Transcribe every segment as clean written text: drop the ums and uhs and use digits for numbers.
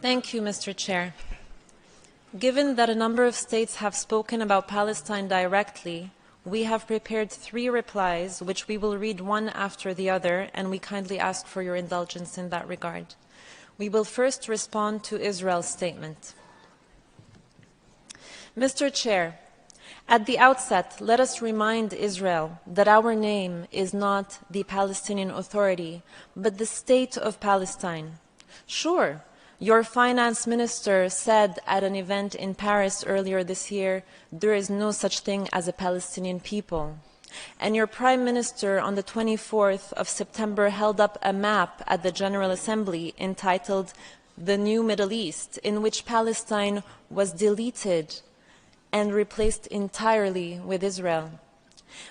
Thank you, Mr. Chair. Given that a number of states have spoken about Palestine directly, we have prepared 3 replies, which we will read one after the other, and we kindly ask for your indulgence in that regard. We will first respond to Israel's statement. Mr. Chair, at the outset, let us remind Israel that our name is not the Palestinian Authority, but the State of Palestine. Sure, your finance minister said at an event in Paris earlier this year, there is no such thing as a Palestinian people. And your prime minister on the 24th of September held up a map at the General Assembly entitled The New Middle East, in which Palestine was deleted and replaced entirely with Israel.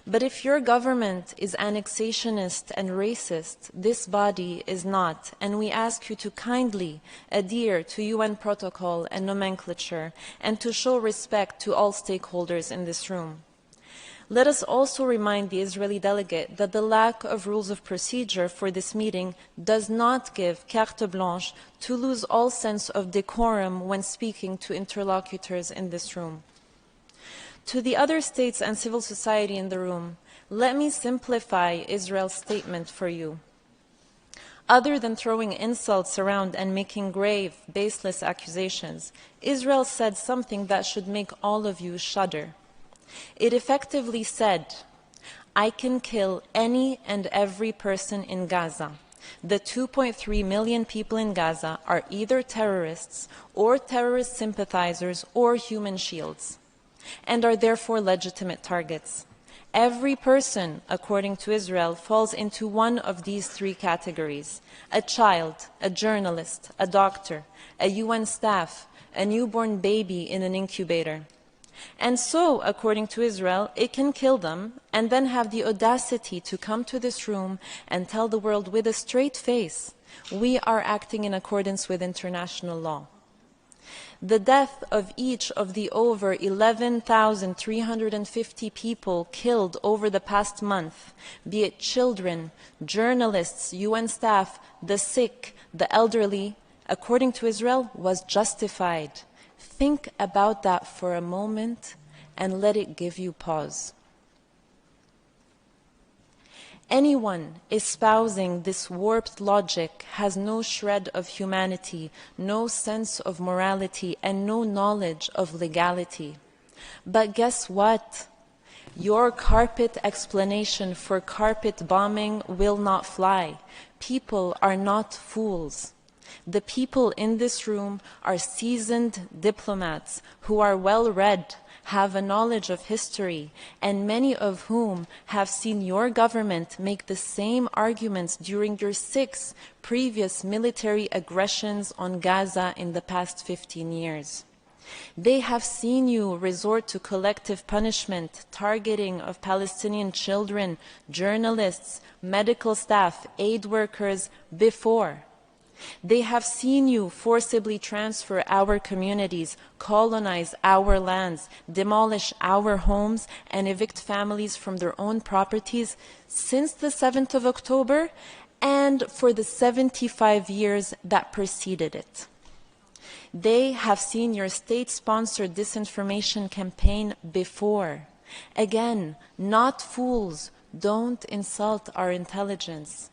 But if your government is annexationist and racist, this body is not, and we ask you to kindly adhere to UN protocol and nomenclature and to show respect to all stakeholders in this room. Let us also remind the Israeli delegate that the lack of rules of procedure for this meeting does not give carte blanche to lose all sense of decorum when speaking to interlocutors in this room. To the other states and civil society in the room, let me simplify Israel's statement for you. Other than throwing insults around and making grave, baseless accusations, Israel said something that should make all of you shudder. It effectively said, I can kill any and every person in Gaza. The 2.3 million people in Gaza are either terrorists or terrorist sympathizers or human shields, and are therefore legitimate targets. Every person, according to Israel, falls into one of these 3 categories: a child, a journalist, a doctor, a UN staff, a newborn baby in an incubator. And so, according to Israel, it can kill them and then have the audacity to come to this room and tell the world with a straight face, we are acting in accordance with international law. The death of each of the over 11,350 people killed over the past month, be it children, journalists, UN staff, the sick, the elderly, according to Israel, was justified. Think about that for a moment and let it give you pause. Anyone espousing this warped logic has no shred of humanity, no sense of morality, and no knowledge of legality. But guess what? Your carpet explanation for carpet bombing will not fly. People are not fools. The people in this room are seasoned diplomats who are well-read, have a knowledge of history, and many of whom have seen your government make the same arguments during your 6 previous military aggressions on Gaza in the past 15 years. They have seen you resort to collective punishment, targeting of Palestinian children, journalists, medical staff, aid workers before. They have seen you forcibly transfer our communities, colonize our lands, demolish our homes, and evict families from their own properties since the 7th of October and for the 75 years that preceded it. They have seen your state-sponsored disinformation campaign before. Again, not fools, don't insult our intelligence.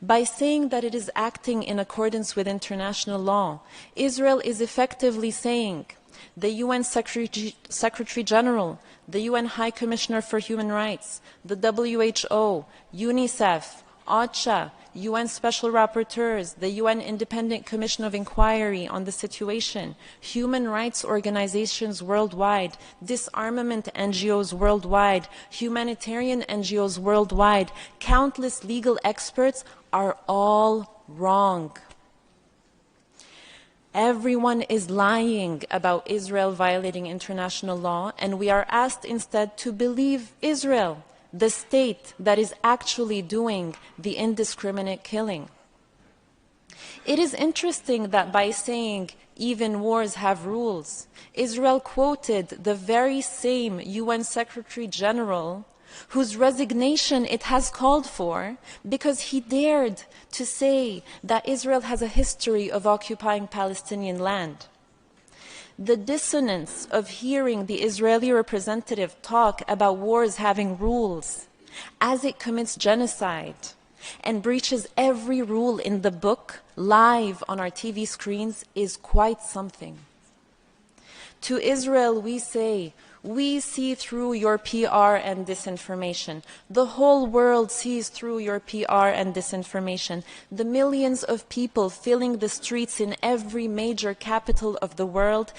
By saying that it is acting in accordance with international law, Israel is effectively saying the UN Secretary General, the UN High Commissioner for Human Rights, the WHO, UNICEF, OCHA, UN Special Rapporteurs, the UN Independent Commission of Inquiry on the Situation, human rights organizations worldwide, disarmament NGOs worldwide, humanitarian NGOs worldwide, countless legal experts are all wrong. Everyone is lying about Israel violating international law, and we are asked instead to believe Israel, the state that is actually doing the indiscriminate killing. It is interesting that by saying even wars have rules, Israel quoted the very same UN Secretary General whose resignation it has called for because he dared to say that Israel has a history of occupying Palestinian land. The dissonance of hearing the Israeli representative talk about wars having rules as it commits genocide and breaches every rule in the book live on our TV screens is quite something. To Israel we say, we see through your PR and disinformation. The whole world sees through your PR and disinformation. The millions of people filling the streets in every major capital of the world,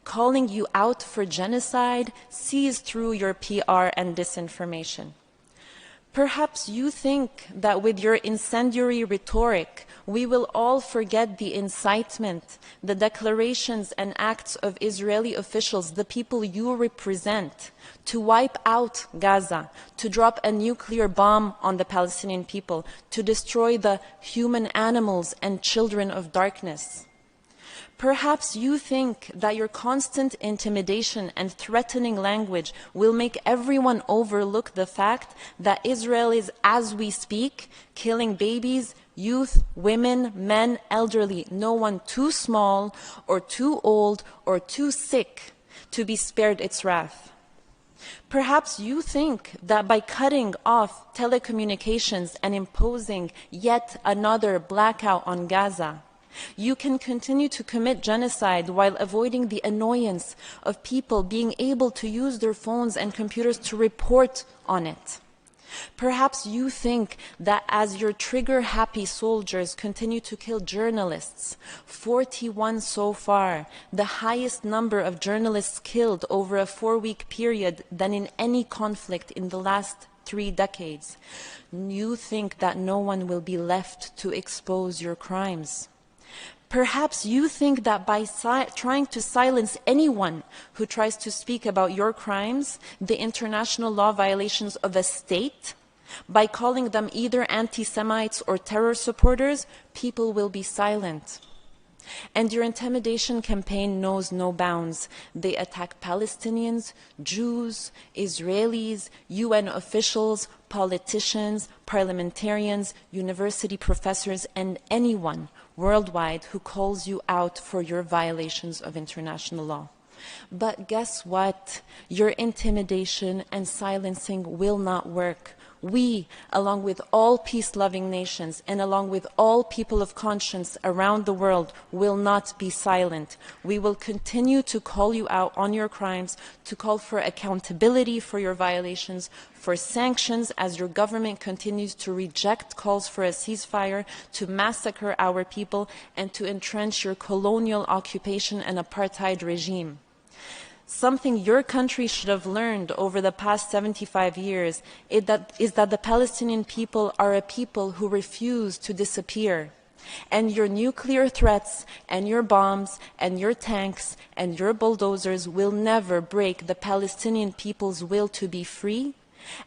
calling you out for genocide, sees through your PR and disinformation. Perhaps you think that with your incendiary rhetoric, we will all forget the incitement, the declarations and acts of Israeli officials, the people you represent, to wipe out Gaza, to drop a nuclear bomb on the Palestinian people, to destroy the human animals and children of darkness. Perhaps you think that your constant intimidation and threatening language will make everyone overlook the fact that Israel is, as we speak, killing babies, youth, women, men, elderly, no one too small or too old or too sick to be spared its wrath. Perhaps you think that by cutting off telecommunications and imposing yet another blackout on Gaza, you can continue to commit genocide while avoiding the annoyance of people being able to use their phones and computers to report on it. Perhaps you think that as your trigger-happy soldiers continue to kill journalists, 41 so far, the highest number of journalists killed over a 4-week period than in any conflict in the last 3 decades, you think that no one will be left to expose your crimes. Perhaps you think that by trying to silence anyone who tries to speak about your crimes, the international law violations of a state, by calling them either anti-Semites or terror supporters, people will be silent. And your intimidation campaign knows no bounds. They attack Palestinians, Jews, Israelis, UN officials, politicians, parliamentarians, university professors, and anyone worldwide who calls you out for your violations of international law. But guess what? Your intimidation and silencing will not work. We, along with all peace-loving nations and along with all people of conscience around the world, will not be silent. We will continue to call you out on your crimes, to call for accountability for your violations, for sanctions as your government continues to reject calls for a ceasefire, to massacre our people, and to entrench your colonial occupation and apartheid regime. Something your country should have learned over the past 75 years is that the Palestinian people are a people who refuse to disappear. And your nuclear threats and your bombs and your tanks and your bulldozers will never break the Palestinian people's will to be free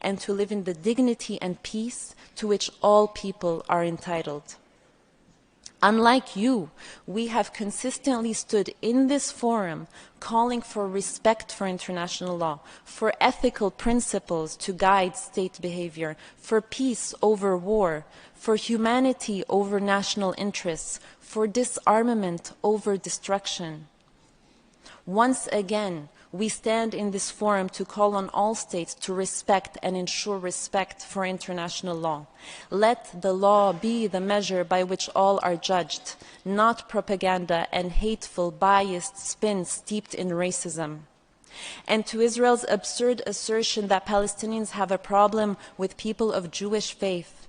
and to live in the dignity and peace to which all people are entitled. Unlike you, we have consistently stood in this forum calling for respect for international law, for ethical principles to guide state behavior, for peace over war, for humanity over national interests, for disarmament over destruction. Once again, we stand in this forum to call on all states to respect and ensure respect for international law. Let the law be the measure by which all are judged, not propaganda and hateful, biased spin steeped in racism. And to Israel's absurd assertion that Palestinians have a problem with people of Jewish faith,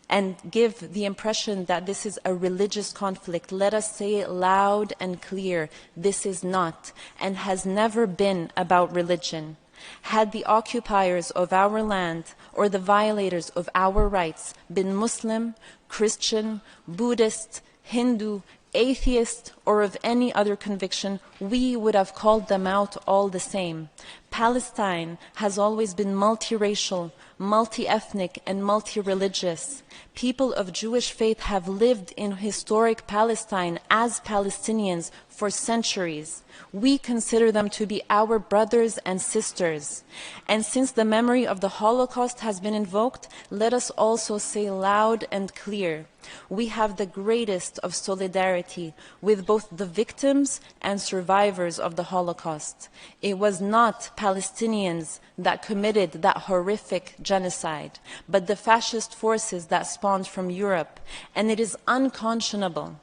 and give the impression that this is a religious conflict, let us say it loud and clear, this is not and has never been about religion. Had the occupiers of our land or the violators of our rights been Muslim, Christian, Buddhist, Hindu, atheist, or of any other conviction, we would have called them out all the same. Palestine has always been multiracial, multi-ethnic, and multi-religious. People of Jewish faith have lived in historic Palestine as Palestinians for centuries. We consider them to be our brothers and sisters. And since the memory of the Holocaust has been invoked, let us also say loud and clear, we have the greatest of solidarity with both the victims and survivors of the Holocaust. It was not Palestinians that committed that horrific genocide, but the fascist forces that spawned from Europe. And it is unconscionable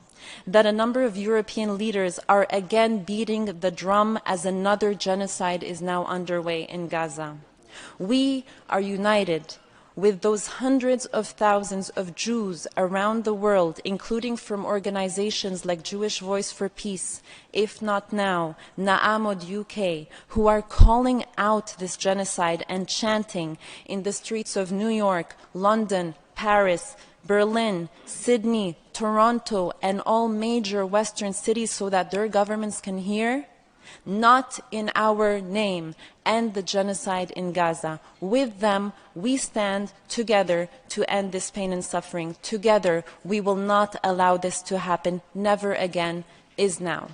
that a number of European leaders are again beating the drum as another genocide is now underway in Gaza. We are united with those hundreds of thousands of Jews around the world, including from organizations like Jewish Voice for Peace, If Not Now, Na'amod UK, who are calling out this genocide and chanting in the streets of New York, London, Paris, Berlin, Sydney, Toronto, and all major Western cities so that their governments can hear. Not in our name, end the genocide in Gaza. With them, we stand together to end this pain and suffering. Together, we will not allow this to happen. Never again is now.